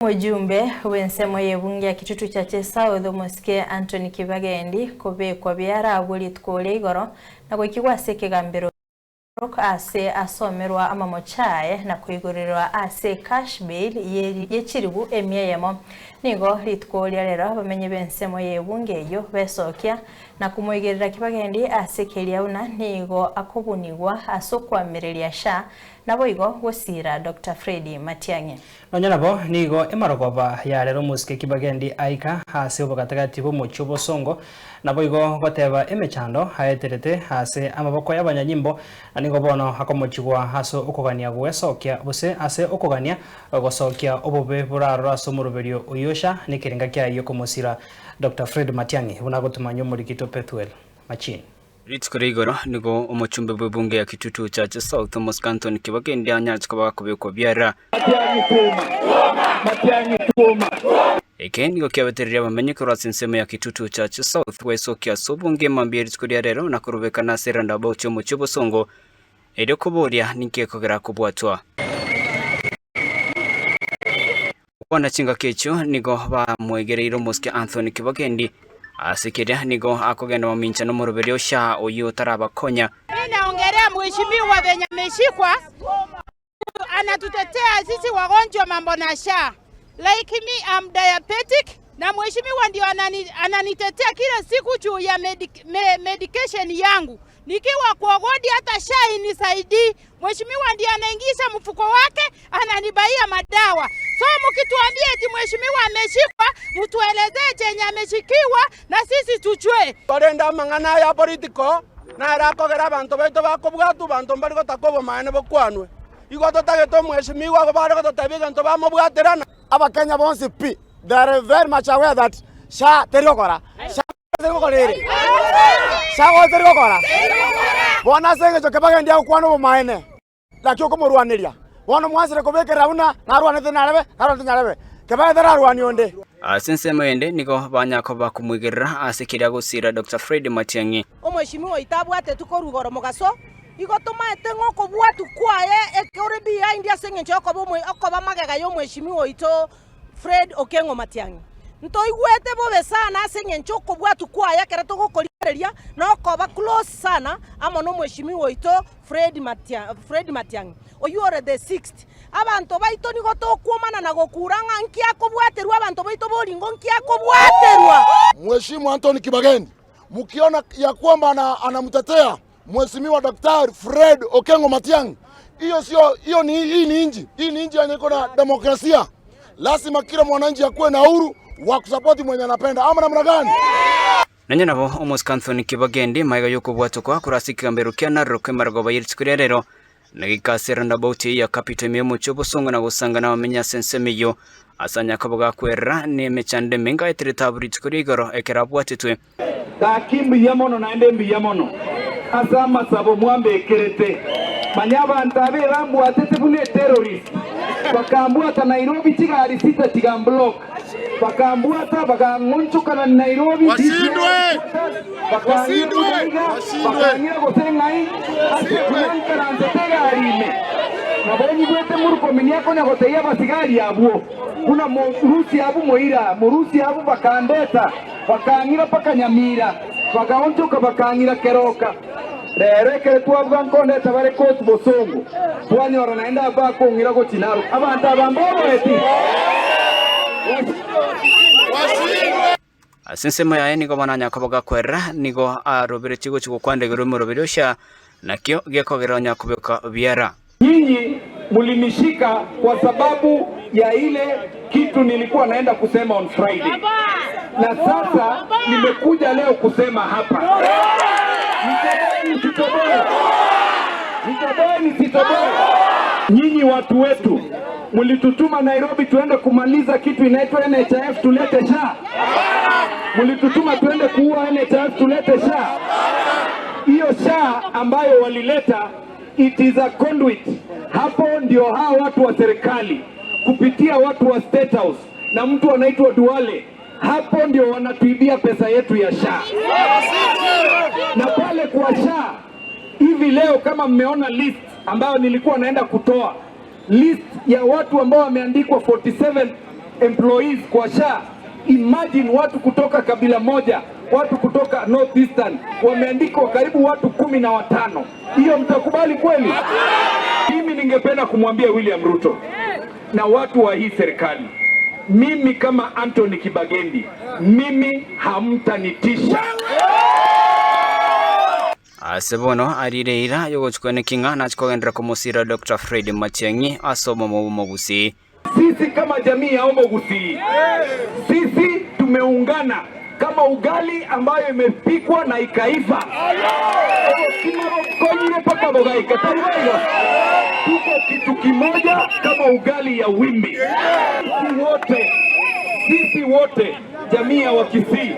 Mujumbe w'ensemo y'ebunge ya Kitutu Church South Mosque Anthony Kibagendi kubekwa byara abulitwole igoro na gwikigwa sekegambiro ase asomerwa amamochaye na kwigorerwa ase cash bail yechiribu emyeyemo nigo litwolya rero bamenye bensemo y'ebunge yo besokya na kumuigerera Kibagendi ase keliauna nigo akobunigwa asokwamereria sha nabo igo gosira Dr. Fred Matiang'i nabo nigo emarogoba ya rero Mosque Kibagendi aika ase obugatagati bomucho bosongo nabo igo goteba emechando haeterete ase amaboko y'abanyanyimbo nigo bono akomochigwa aso okogania gwesokya bose ase okogania gosokya obobe buraro aso muruberio oyosha nikirenga kyayo komosira Dr. Fred Matiang'i buna gotumanyo muri kito Pethuel Machin Ritskoregoro nigo omochumbe bw'ebunge ya Kitutu Church South Mosque Anthony Kibagendi anyachikoba kubekwa byara Matiang'i tuma eke nigo kyabeterera bamenye ko ratsinsemo ya Kitutu Church South wesokya sobunge mambye ritskoria rero na kurubekana seranda bocho mu cyobosongo ero kuboria nikekogera kubwatwa wana chinga kecho nigo ba mwegereiro Mosque Anthony Kibagendi asikira nigo akogenda mamincha no muruberio sha oyo tarabakonya. Naongelea mheshimiwa venye ameshikwa anatutetea sisi wagonjwa mambo na sha. Like me I'm diabetic na mheshimiwa ndio ananitetea kila siku juu ya medication yangu. Nikiwa kwa wodi hata sha inisaidii. Mheshimiwa ndiye anaingisha mfuko wake ananibaia madawa. So mkituambia eti mheshimiwa ameshikwa, mtuelezee chenye ameshikiwa na sisi tujue. Barenda mangana ya politiko na rakogera abantu baito bakobwatu bantu mbali gotakobo maene bokwanwe. Igo totageto mheshimiwa go bari gotabiga nto bamobwaterana. Abakenya bonse pi they are very much aware that sha terigokora. Sha terigokore. Sha terigokora. Bona senge jo Kibagendi akwano maene. Lakyo komorwaniria. Wono mwasire kobekera una narwanete narebe kebethera rwani onde asensemo ende nigo banyako bakumwigerera asekiria gusira Dr. Fred Matiang'i omweshimiwa itabwate tukorugoro mugaso igotumaete ngoko bwatu kwaye ekore behind asenge nchoko bomwe akoba magega yo mweshimiwa ito Fred Okengo Matiang'i ntoigwete bobe sana asenge nchoko bwatu kwaye kera tugokorireria no koba close sana amo no mweshimiwa ito Fred Matiang'i oyore the 6th abantu baito nigo tokuomana na gokuranga nkiako bwaterwa abantu baito boringo nkiako bwaterwa. Mheshimiwa Anthony Kibagendi mkiona ya kwamba anamtetea Mheshimiwa Daktari Fred Okengo Matiang'i, hiyo ni inji yenye iko na demokrasia. Lazima kila mwananchi akuwe na uhuru wa kusupport mwenye anapenda ama namna gani? Nanya nabo Mosque Anthony Kibagendi maiga yoko bwatokwa kurasika mbero kya narokwe margoba yiritsikuria rero nagikasera ndabauti ya kapitemi mu cyobosongo na gusanga na bamenya sensemiyo asanya kaboga kwera ne mechande menga etritabritsikuri igoro ekerabwatitwe takimbi yamono naende mbi yamono azama sabo mwambe kerete manyaba ntabe bambwatete bune terrorist bakambwata Nairobi tigari sita tigamblock bakambwata bakangonchoka na Nairobi wasindwe bakangira gotengai asikulankarante tegarime nabonyi gwete murukomini yako na goteya basigari yabwo kuna murusi yabu moira murusi yabu bakandeta bakangira pakanyamira bakaonchoka bakangira keroka reke twabwa nkondeta bare kotu bosongo twanyora naenda bako ngira go tinaro abantu abamboro eti asensemo yae nigo bananya kaboga kwera nigo arobere chigo chigo kwandegero murobere sha nakyo gekogera nyakubeka byara. Nyinyi mulinishika kwa sababu ya ile kitu nilikuwa naenda kusema on Friday. Na sasa nimekuja leo kusema hapa. Nisitoboe. Nyinyi watu wetu mulitutuma Nairobi tuende kumaliza kitu inaitwa NHIF tulete sha. Mulitutuma tuende kuua NHIF tulete sha. Hiyo sha ambayo walileta it is a conduit. Hapo ndio hao watu wa serikali kupitia watu wa State House na mtu anaitwa Duale, hapo ndio wanatuibia pesa yetu ya sha. Na pale kwa sha hivi leo kama mmeona list ambayo nilikuwa naenda kutoa list ya watu ambao wameandikwa 47 employees kwa SHA. Imagine watu kutoka kabila moja, watu kutoka North Eastern wameandikwa karibu watu 15. Hiyo mtakubali kweli? Mimi ningependa kumwambia William Ruto na watu wa hii serikali, mimi kama Anthony Kibagendi, mimi hamtanitisha. Asebono arireira yogochukwane kinga na chikogendera kumusira Dr. Fred Matiang'i asoma Omogusi. Sisi kama jamii ya Omogusi, sisi tumeungana kama ugali ambayo imepikwa na ikaiva. Tuko kitu kimoja kama ugali ya wimbi. Sisi wote jamii ya Wakisii,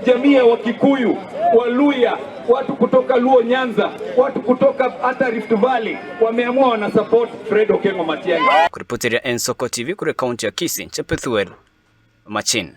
jamii ya Wakikuyu, Waluya, watu kutoka Luo Nyanza, watu kutoka hata Rift Valley wameamua wana support Fred Okengo Matiang'i. Kuripotiria Ensoko TV kule kaunti ya Kisii, Chepethuel Machin.